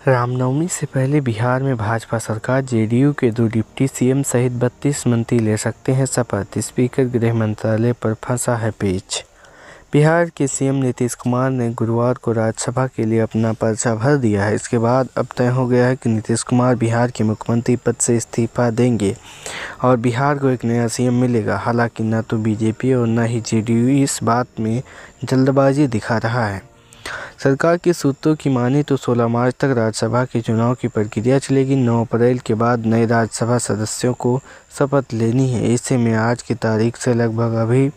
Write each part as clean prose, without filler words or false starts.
रामनवमी से पहले बिहार में भाजपा सरकार जेडीयू के 2 डिप्टी सीएम सहित 32 मंत्री ले सकते हैं शपथ। स्पीकर गृह मंत्रालय पर फंसा है पेच। बिहार के सीएम नीतीश कुमार ने गुरुवार को राज्यसभा के लिए अपना पर्चा भर दिया है। इसके बाद अब तय हो गया है कि नीतीश कुमार बिहार के मुख्यमंत्री पद से इस्तीफा देंगे और बिहार को एक नया सीएम मिलेगा। हालांकि न तो बीजेपी और न ही जेडीयू इस बात में जल्दबाजी दिखा रहा है। सरकार के सूत्रों की माने तो 16 मार्च तक राज्यसभा के चुनाव की प्रक्रिया चलेगी। 9 अप्रैल के बाद नए राज्यसभा सदस्यों को शपथ लेनी है। ऐसे में आज की तारीख से लगभग अभी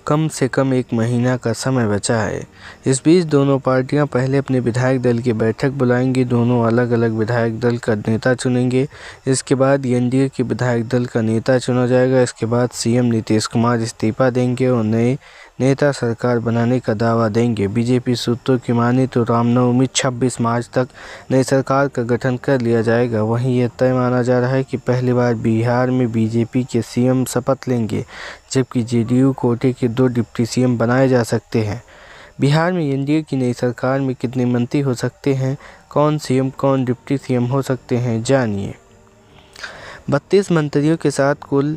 कम से कम 1 महीना का समय बचा है। इस बीच दोनों पार्टियां पहले अपने विधायक दल की बैठक बुलाएंगी। दोनों अलग अलग विधायक दल का नेता चुनेंगे। इसके बाद एनडीए के विधायक दल का नेता चुना जाएगा। इसके बाद सीएम नीतीश कुमार इस्तीफा देंगे और नए नेता सरकार बनाने का दावा देंगे। बीजेपी सूत्रों की माने तो रामनवमी 26 मार्च तक नई सरकार का गठन कर लिया जाएगा। वहीं यह तय माना जा रहा है कि पहली बार बिहार में बीजेपी के सीएम शपथ लेंगे, जबकि जेडीयू कोटे के 2 डिप्टी सीएम बनाए जा सकते हैं। बिहार में एनडीए की नई सरकार में कितने मंत्री हो सकते हैं, कौन सीएम कौन डिप्टी सीएम हो सकते हैं, जानिए। 32 मंत्रियों के साथ कुल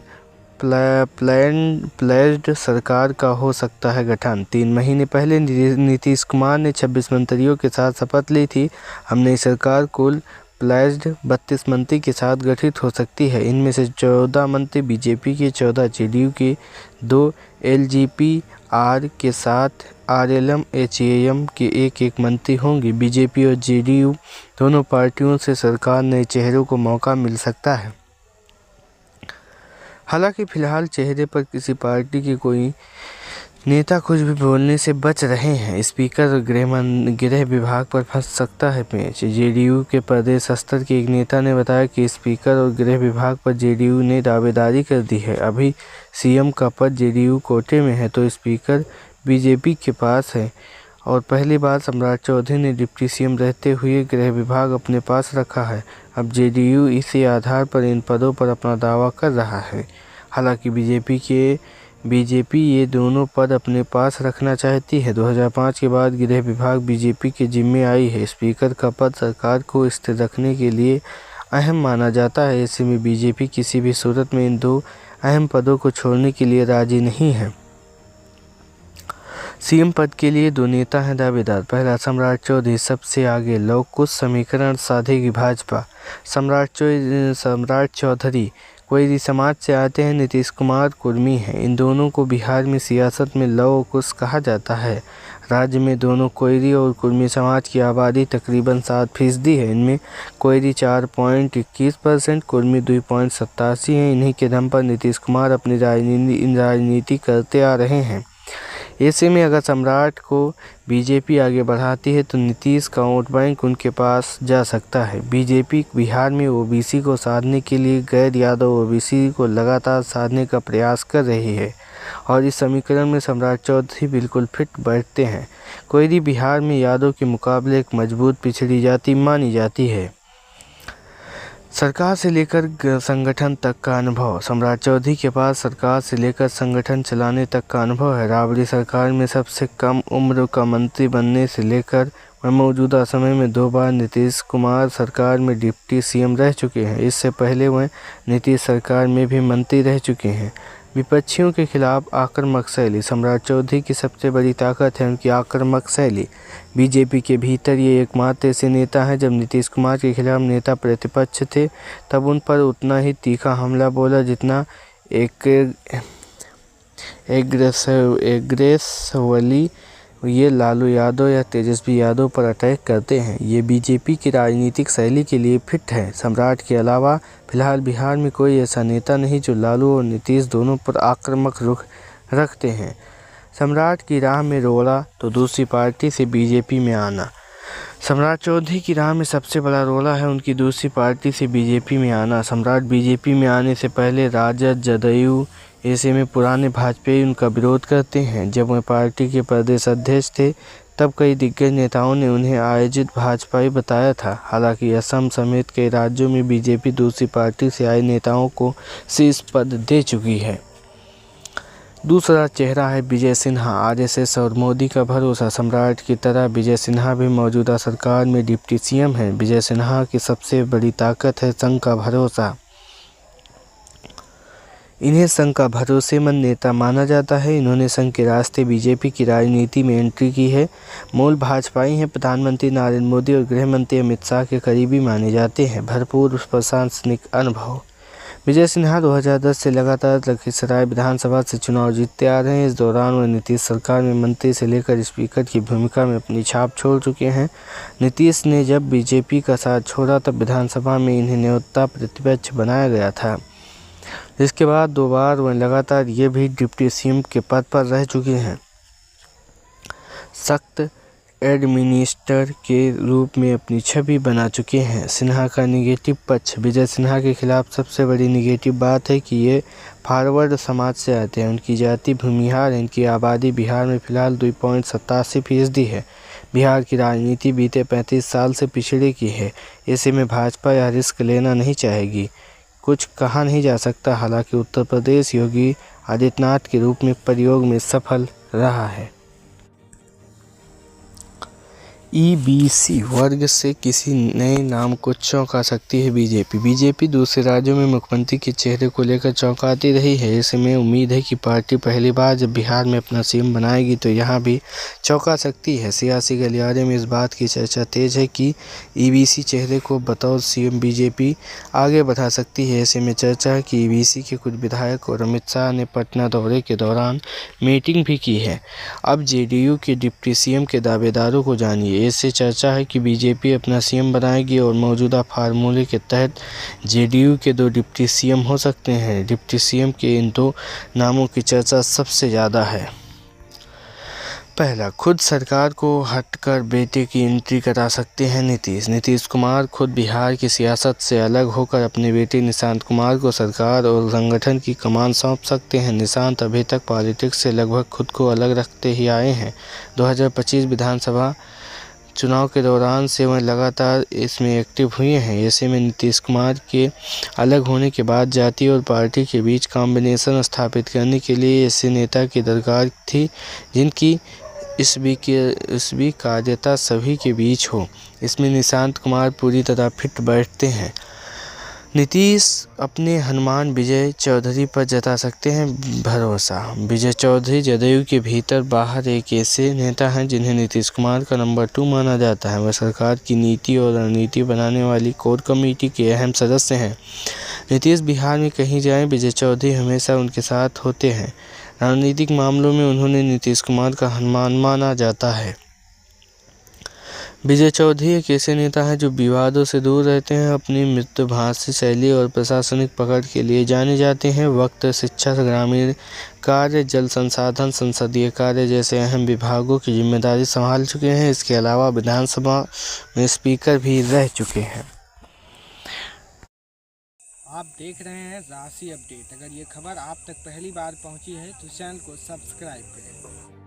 प्लेज्ड सरकार का हो सकता है गठन। 3 महीने पहले नीतीश कुमार ने 26 मंत्रियों के साथ शपथ ली थी। अब नई सरकार कुल प्लेज्ड 32 मंत्री के साथ गठित हो सकती है। इनमें से 14 मंत्री बीजेपी के, 14 जेडीयू के, 2 एलजेपी आर के साथ आरएलएम एचएएम के एक मंत्री होंगे। बीजेपी और जेडीयू दोनों पार्टियों से सरकार नए चेहरों को मौका मिल सकता है। हालांकि फिलहाल चेहरे पर किसी पार्टी के कोई नेता कुछ भी बोलने से बच रहे हैं। स्पीकर और गृह विभाग पर फंस सकता है पेच। जेडीयू के प्रदेश स्तर के एक नेता ने बताया कि स्पीकर और गृह विभाग पर जेडीयू ने दावेदारी कर दी है। अभी सीएम का पद जेडीयू कोटे में है तो स्पीकर बीजेपी के पास है और पहली बार सम्राट चौधरी ने डिप्टी सीएम रहते हुए गृह विभाग अपने पास रखा है। अब जेडीयू इसी आधार पर इन पदों पर अपना दावा कर रहा है। हालांकि बीजेपी ये दोनों पद अपने पास रखना चाहती है। 2005 के बाद गृह विभाग बीजेपी के जिम्मे आई है। स्पीकर का पद सरकार को स्थिर रखने के लिए अहम माना जाता है। ऐसे में बीजेपी किसी भी सूरत में इन 2 अहम पदों को छोड़ने के लिए राजी नहीं है। सीएम पद के लिए 2 नेता हैं दावेदार। पहला सम्राट चौधरी, सबसे आगे लोग कुछ समीकरण साधेगी भाजपा। सम्राट चौधरी कोयरी समाज से आते हैं, नीतीश कुमार कुर्मी हैं। इन दोनों को बिहार में सियासत में लव कुश कहा जाता है। राज्य में दोनों कोयरी और कुर्मी समाज की आबादी तकरीबन 7% है। इनमें कोयरी 4.21%, कुर्मी 2.87 है। इन्हीं के दम पर नीतीश कुमार अपनी राजनीति करते आ रहे हैं। ऐसे में अगर सम्राट को बीजेपी आगे बढ़ाती है तो नीतीश का वोट बैंक उनके पास जा सकता है। बीजेपी बिहार में ओबीसी को साधने के लिए गैर यादव ओबीसी को लगातार साधने का प्रयास कर रही है और इस समीकरण में सम्राट चौधरी बिल्कुल फिट बैठते हैं। कोयरी बिहार में यादव के मुकाबले एक मजबूत पिछड़ी जाति मानी जाती है। सरकार से लेकर संगठन तक का अनुभव। सम्राट चौधरी के पास सरकार से लेकर संगठन चलाने तक का अनुभव है। राबड़ी सरकार में सबसे कम उम्र का मंत्री बनने से लेकर मौजूदा समय में 2 बार नीतीश कुमार सरकार में डिप्टी सीएम रह चुके हैं। इससे पहले वह नीतीश सरकार में भी मंत्री रह चुके हैं। विपक्षियों के खिलाफ आक्रामक शैली। सम्राट चौधरी की सबसे बड़ी ताकत है उनकी आक्रामक शैली। बीजेपी के भीतर ये एकमात्र ऐसे नेता हैं जब नीतीश कुमार के खिलाफ नेता प्रतिपक्ष थे तब उन पर उतना ही तीखा हमला बोला जितना एग्रेसिवली ये लालू यादव या तेजस्वी यादव पर अटैक करते हैं। ये बीजेपी की राजनीतिक शैली के लिए फिट है। सम्राट के अलावा फिलहाल बिहार में कोई ऐसा नेता नहीं जो लालू और नीतीश दोनों पर आक्रामक रुख रखते हैं। सम्राट की राह में रोड़ा तो दूसरी पार्टी से बीजेपी में आना। सम्राट चौधरी की राह में सबसे बड़ा रोड़ा है उनकी दूसरी पार्टी से बीजेपी में आना। सम्राट बीजेपी में आने से पहले राजद, जदयू, ऐसे में पुराने भाजपाई उनका विरोध करते हैं। जब वह पार्टी के प्रदेश अध्यक्ष थे तब कई दिग्गज नेताओं ने उन्हें आयोजित भाजपाई बताया था। हालांकि असम समेत कई राज्यों में बीजेपी दूसरी पार्टी से आए नेताओं को शीर्ष पद दे चुकी है। दूसरा चेहरा है विजय सिन्हा, आरएसएस और मोदी का भरोसा। सम्राट की तरह विजय सिन्हा भी मौजूदा सरकार में डिप्टी सीएम हैं। विजय सिन्हा की सबसे बड़ी ताकत है संघ का भरोसा। इन्हें संघ का भरोसेमंद नेता माना जाता है। इन्होंने संघ के रास्ते बीजेपी की राजनीति में एंट्री की है। मूल भाजपाई हैं। प्रधानमंत्री नरेंद्र मोदी और गृह मंत्री अमित शाह के करीबी माने जाते हैं। भरपूर प्रशासनिक अनुभव। विजय सिन्हा 2010 से लगातार लखीसराय विधानसभा से चुनाव जीतते आ रहे हैं। इस दौरान वह नीतीश सरकार में मंत्री से लेकर स्पीकर की भूमिका में अपनी छाप छोड़ चुके हैं। नीतीश ने जब बीजेपी का साथ छोड़ा तब विधानसभा में इन्हें न्योता प्रतिपक्ष बनाया गया था। इसके बाद 2 बार वह लगातार ये भी डिप्टी सीएम के पद पर रह चुके हैं। सख्त एडमिनिस्टर के रूप में अपनी छवि बना चुके हैं। सिन्हा का निगेटिव पक्ष। विजय सिन्हा के खिलाफ सबसे बड़ी निगेटिव बात है कि ये फॉरवर्ड समाज से आते हैं। उनकी जाति भूमिहार है। इनकी आबादी बिहार में फिलहाल 2.87% है। बिहार की राजनीति बीते 35 साल से पिछड़े की है। ऐसे में भाजपा यह रिस्क लेना नहीं चाहेगी। कुछ कहा नहीं जा सकता। हालांकि उत्तर प्रदेश योगी आदित्यनाथ के रूप में प्रयोग में सफल रहा है। ईबीसी वर्ग से किसी नए नाम को चौंका सकती है बीजेपी। बीजेपी दूसरे राज्यों में मुख्यमंत्री के चेहरे को लेकर चौंकाती रही है। ऐसे में उम्मीद है कि पार्टी पहली बार जब बिहार में अपना सीएम बनाएगी तो यहां भी चौंका सकती है। सियासी गलियारे में इस बात की चर्चा तेज है कि ईबीसी चेहरे को बतौर सीएम बीजेपी आगे बढ़ा सकती है। ऐसे में चर्चा है कि ईबीसी के कुछ विधायक और अमित शाह ने पटना दौरे के दौरान मीटिंग भी की है। अब जेडीयू के डिप्टी सीएम के दावेदारों को जानिए। इससे चर्चा है कि बीजेपी अपना सीएम बनाएगी और मौजूदा फार्मूले के तहत जेडीयू के 2 डिप्टी सीएम हो सकते हैं। डिप्टी सीएम के इन 2 नामों की चर्चा सबसे ज़्यादा है। पहला, खुद सरकार को हटकर बेटे की एंट्री करा सकते हैं नीतीश कुमार खुद बिहार की सियासत से अलग होकर अपने बेटे निशांत कुमार को सरकार और संगठन की कमान सौंप सकते हैं। निशांत अभी तक पॉलिटिक्स से लगभग खुद को अलग रखते ही आए हैं। 2025 विधानसभा चुनाव के दौरान से वह लगातार इसमें एक्टिव हुए हैं। ऐसे में नीतीश कुमार के अलग होने के बाद जाति और पार्टी के बीच कॉम्बिनेशन स्थापित करने के लिए ऐसे नेता की दरकार थी जिनकी स्वीकार्यता सभी के बीच हो। इसमें निशांत कुमार पूरी तरह फिट बैठते हैं। नीतीश अपने हनुमान विजय चौधरी पर जता सकते हैं भरोसा। विजय चौधरी जदयू के भीतर बाहर एक ऐसे नेता हैं जिन्हें नीतीश कुमार का नंबर 2 माना जाता है। वह सरकार की नीति और रणनीति बनाने वाली कोर कमेटी के अहम सदस्य हैं। नीतीश बिहार में कहीं जाएं, विजय चौधरी हमेशा उनके साथ होते हैं। राजनीतिक मामलों में उन्होंने नीतीश कुमार का हनुमान माना जाता है। विजय चौधरी एक ऐसे नेता हैं जो विवादों से दूर रहते हैं। अपनी मितभाषी शैली और प्रशासनिक पकड़ के लिए जाने जाते हैं। वक्त, शिक्षा, ग्रामीण कार्य, जल संसाधन, संसदीय कार्य जैसे अहम विभागों की जिम्मेदारी संभाल चुके हैं। इसके अलावा विधानसभा में स्पीकर भी रह चुके हैं। आप देख रहे हैं राशि अपडेट। अगर ये खबर आप तक पहली बार पहुंची है तो चैनल को सब्सक्राइब करें।